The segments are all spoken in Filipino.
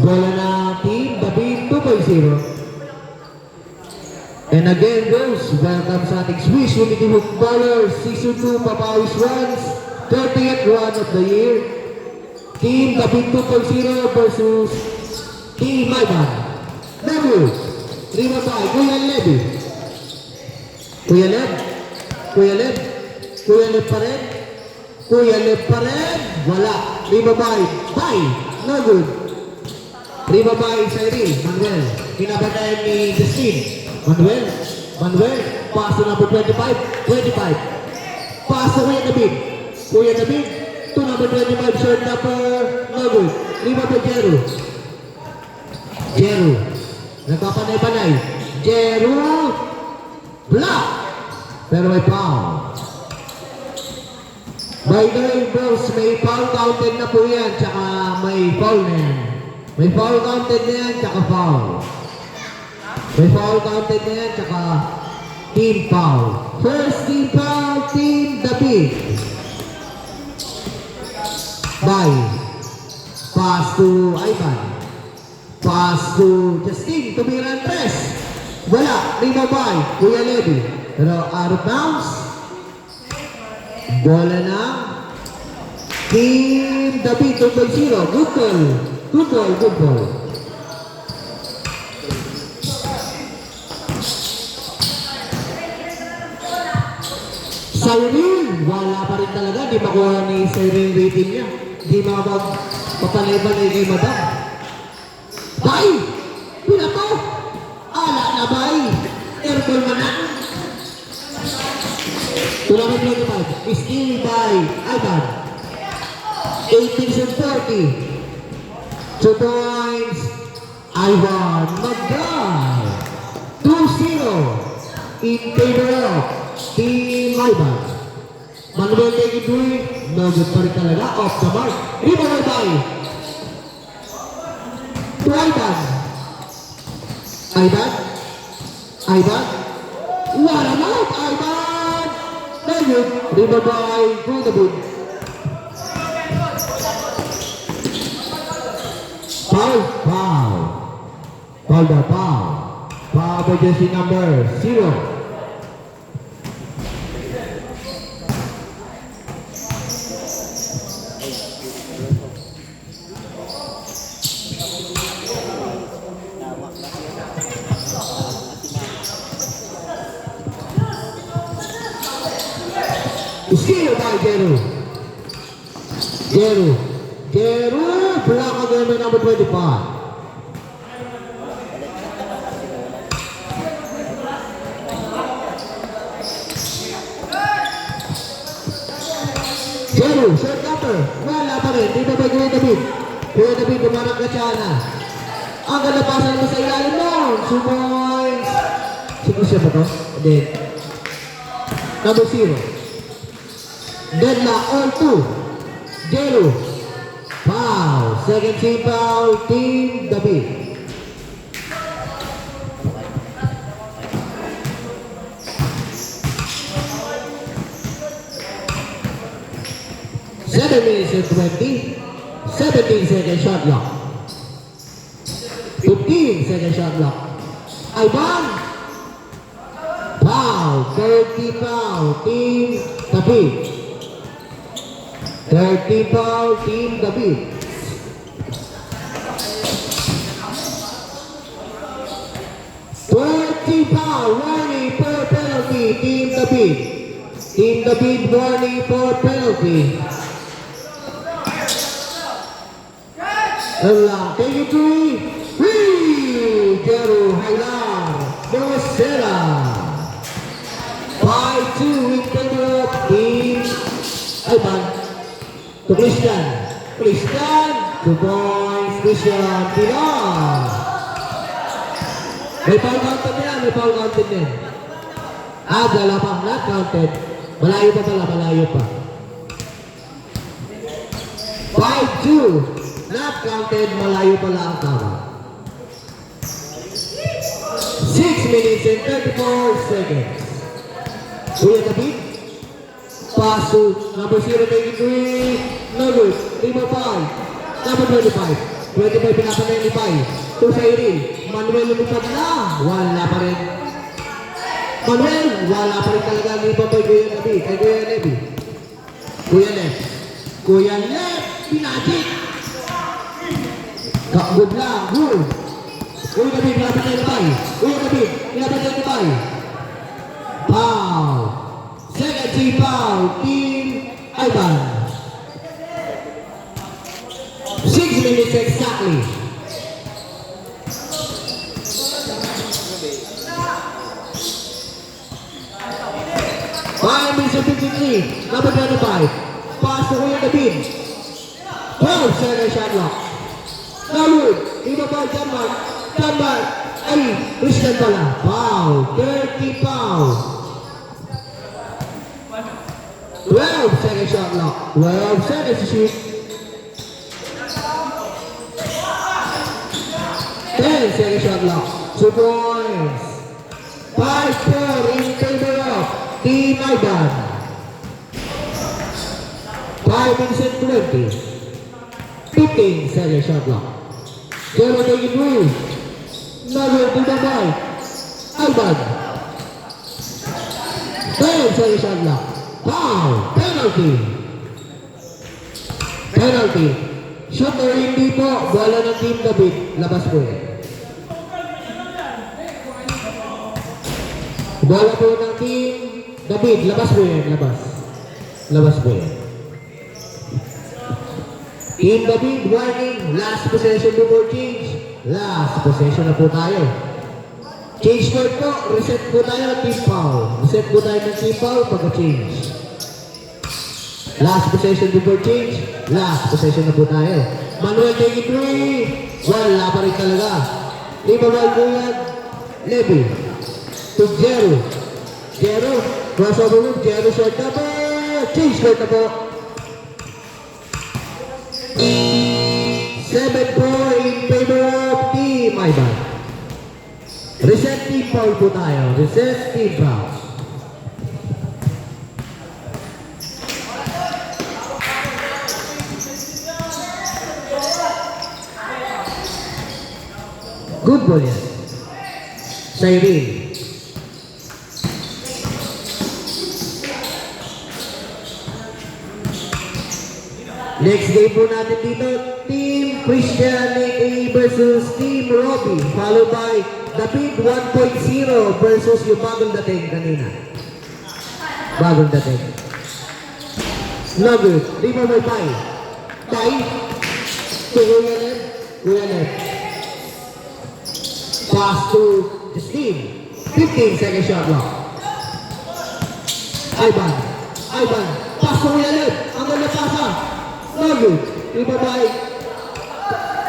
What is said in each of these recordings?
Bola na team David 2.0. And again, girls, welcome sa ating Swiss Unity Footballers Season 2 Papawis Runs 30th run of the year. Team David 2.0 versus Team Maiban. Level, Rima by Kuya Levy. Kuya Lev, Kuya Lev, Kuya Lev pa rin. Kuya Lev pa rin. Wala. Rima by, no good. Rima by Cyril, Manuel. Pinabatayan ni Justine. Manuel, pass to number 25, pass to Kuya David, to number 25, short number, no good. Lima pa Jeru, nagpapanay-panay, Jeru, block, pero may foul. By the way, bros, may foul counted na po yan, tsaka may foul na yan. May foul counted na yan, tsaka foul. May foul counted na yan, tsaka team foul. First team foul, Team David. Bye. Pass to Ivan. Pass to Justine. Tumira ang tres. Wala. Lima by Kuya Levy. Pero out of bounds. Bola na. Team David 2.0. Good goal. Cyril, wala pa rin talaga. Di makuha ni Cyril rating niya. Di mapapalay-balay kay Madam. Bay! Pinato! Ala na bay! Airball man na. Tulangan 25. Skill by Ivan. 18-40. 2 points. Ivan Magdal. 2-0. In favor of Team Ivan. Manuel Tegidui, no good pa rin talaga, off the mark. Rebound by to Ivan. What a mouth, Ivan! No good. Rebound by Gundabun. Foul by jersey number 0. Skill by Jeru, block again by number 25. Jeru, short counter, wala pa rin, dito by Kuya David, dumarang ka siya na. Ang kalapasan mo sa ilalim mo, 2 points. Sino siya ba to? Then, number 0. Deadlock on 2. Jeru. Foul. Second team foul. Team David. Seven minutes and 20. 17-second shot clock. 15-second shot clock. Ivan. Foul. 30 foul. Team David. 30 foul, Team David. Warning for penalty, Team David. Team David, warning for penalty. Lang, take it to Jeru, Haylang, Mosera. 5-2 in favor of Team Ivan. To Christian, 2 points, Christian, Pilar. May foul counted din. Dala pa, not counted. Malayo pa. 5-2, not counted, malayo pala ang tama. 6 minutes and 34 seconds. Kuya David, pass to number 0, 23, no good. 5, number 25. 25 pinapanay ni Pai. To Cyril. Manuel lumipad na. Wala pa rin. Manuel, wala pa rin talaga ni Babay Kuya Nabi. Kay Kuya Nabi. Kuya Lef. Kuya Lef. Pinagit. Good lang. Good. Kuya Nabi, pinapanay ni Pai. Kuya Nabi, pinapanay ni Pai. Foul. Second team foul. Team Ivan. 6 minutes exactly. Five minutes and 53. Number 25. Pass to Kuya David. 12 second shot lock. Nalud. Iba ba dyan man? Tambar. Ay, Christian pala. Foul. 30 foul. 12 second shot lock. 12 seconds to shoot. 10 second shot lock. 2 points. 5-4 in favor of Team Ivan. 5 minutes and 20. 15 second shot lock. Zero taking through. Another to the ball. Ivan. 10 second shot lock. Foul. Penalty. Penalty. Shot or hindi po. Bola ng Team David. Labas po yan. Bola po ng Team David. Labas po yan. Labas. Labas po yan. Team David warning. Last possession before change. Last possession na po tayo. Change court po. Reset po tayo. Team foul. Reset po tayo ng team foul pagka-change. Last possession before change. Last possession na po tayo. Manuel taking three. Wala pa rin talaga. Di ba ba yan? Levy. To Jero. Jero. Crossover move. Jero short na po. Change court na po. 7-4 in favor of Team Ivan. Reset team foul po tayo. Reset team foul. Good ball yan. Cyril. Next game po natin dito, Team Christian A versus Team Robbie. Followed by David 1.0 versus yung bagong dating kanina. Bagong dating. No good. Di ba may pay? Pay? Kuya Lep. Kuya Lep. Pass to Justine. 15 second shot lock. Ivan. Ivan. Pass to Kuya Lep. Ang ganda pasa. No good. Ibabay.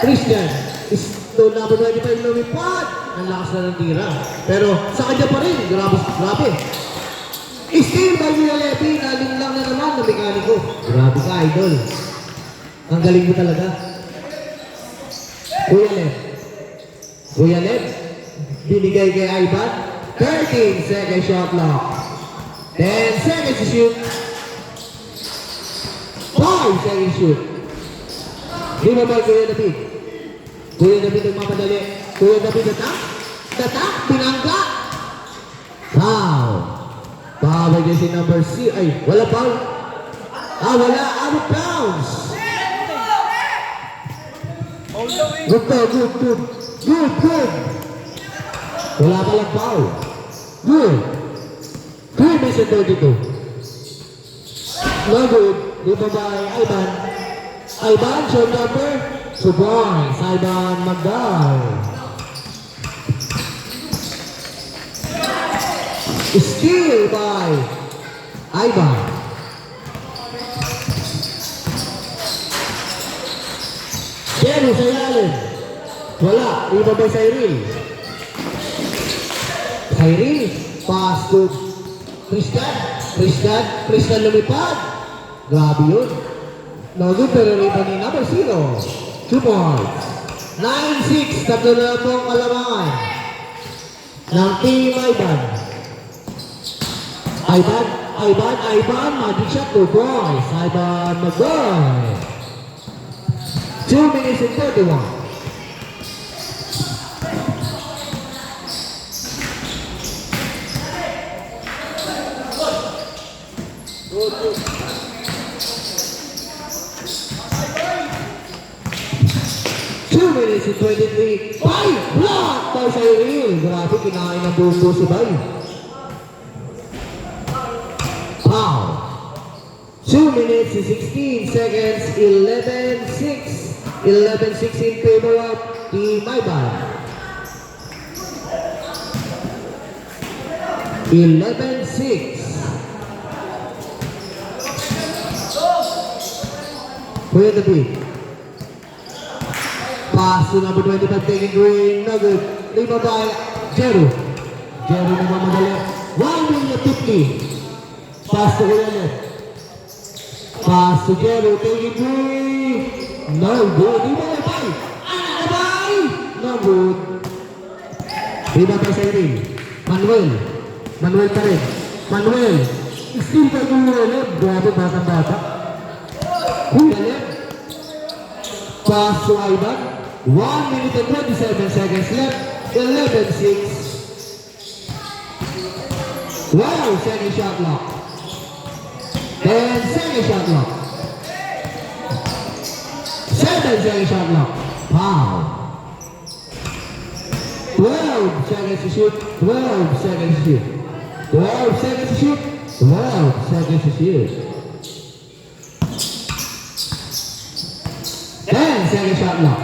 Christian. Ito na po 25 lumipad. Ang lakas na ng tira. Pero sa kanya pa rin. Grabe. Grabe. Still by Kuya Lepi. Naling lang na naman ng mekaniko. Grabe ka, idol. Ang galing mo talaga. Kuya Lep. Kuya Lep. Binigay kay Ivan. 13 second shot lock. 10 seconds to shoot. 5 seconds shoot. Di ba ba Kuya David? Kuya David ang mapadali. Kuya David attack. Attack. Binangga. Foul. Foul by si number C. Ay, wala foul. Wala. Out of bounds. Good to, good, good. Good, good. Wala palang foul. Good. 3 minutes and 32. No good. Di ba ba Ivan? Ivan, short number. Suboy. Ivan Magdal. Steal by Ivan. Jero sa ilalim. Wala. Iba ba Cyril? Cyril. Pass to Christian. Christian lumipad. Grabe yun. No good pero riba ni number 0. 2 points. 9-6. Tatlo na po ang kalamangan ng Team Ivan. Ivan, magic shot, 2 points. Ivan Magoy. 2 minutes and 31. Two minutes and 23. Bay! Block! By Cyril. Grabe, kinain ng buko si Bay. Foul. 2 minutes and 16 seconds. 11-6. 11-6 in favor of Team Iban. 11-6. Kuya David. Pass to number 25 taking green. No good. Lima by Jero. Jero naman madali. 1 minute 50. Pass to Kuya David. Pass to Jero taking green. No good. Lima by. Anabay. No good. Lima by Cyril. Manuel. Manuel pa rin. Manuel. Still pa Kuya. Grabe bata-bata. Kuya David. Pass to Ivan. 1 minute and 27 seconds left. 11-6. Wow, second shot lock. 10 second shot lock. 7 second shot lock. Wow. 12 seconds to shoot. 12 seconds to shoot. 12 seconds to shoot. 12 seconds to shoot. 10 second shot lock.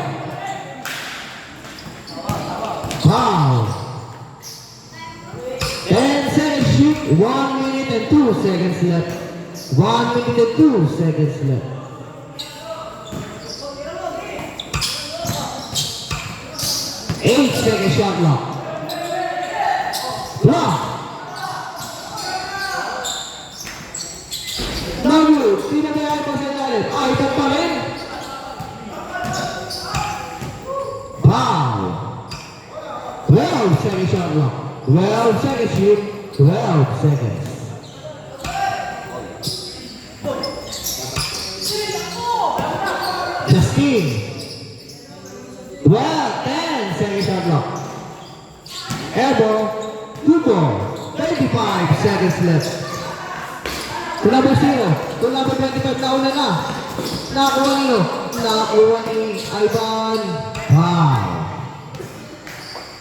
Wow. 10 seconds shoot. 1 minute and 2 seconds left. 1 minute and 2 seconds left. 8 second shot lock. Block. No good. Tinabayaan pa sa ilalim. Ay, ito pa rin. Wow. 12 second shot lock. 12 seconds shoot. 12 seconds. Justin. 12, 10 second shot lock. Elbow. Two ball. 35 seconds left. Kung number 0. Kung number 25 nauna na. Nakakuha nyo. Nakakuha ni Ivan. Wow.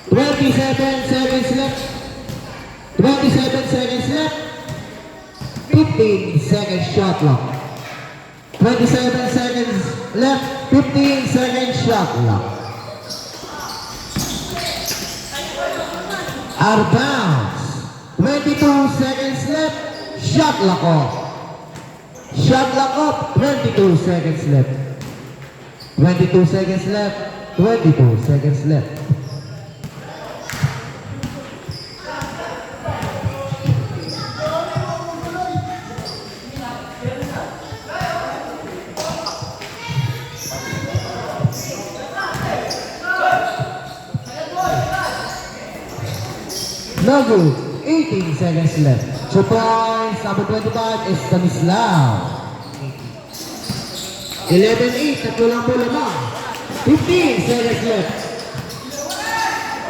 27 seconds left. 27 seconds left. 15 seconds shot lock. 27 seconds left. 15 seconds shot lock. Out of bounds. 22 seconds left. Shot lock off. Shot lock off. 22 seconds left. 22 seconds left. 22 seconds left. No good. 18 seconds left. 2 points. Number 25 is Stanislav. 11-8. Tatlo lang po lamang. 15 seconds left.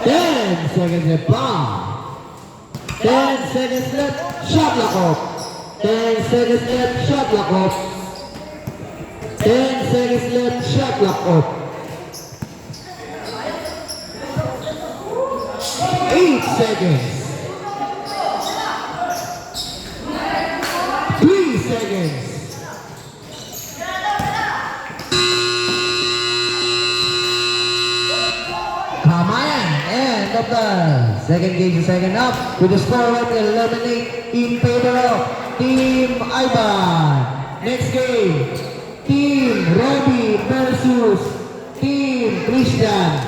10 seconds left. Bang. 10 seconds left. Shot lock off. 10 seconds left. Shot lock off. 10 seconds left. Shot lock off. 8 seconds. 3 seconds. Kamayan. End of the second game, second half. With the score of 11-8 in favor of Team Ivan. Next game, Team Robbie versus Team Christian.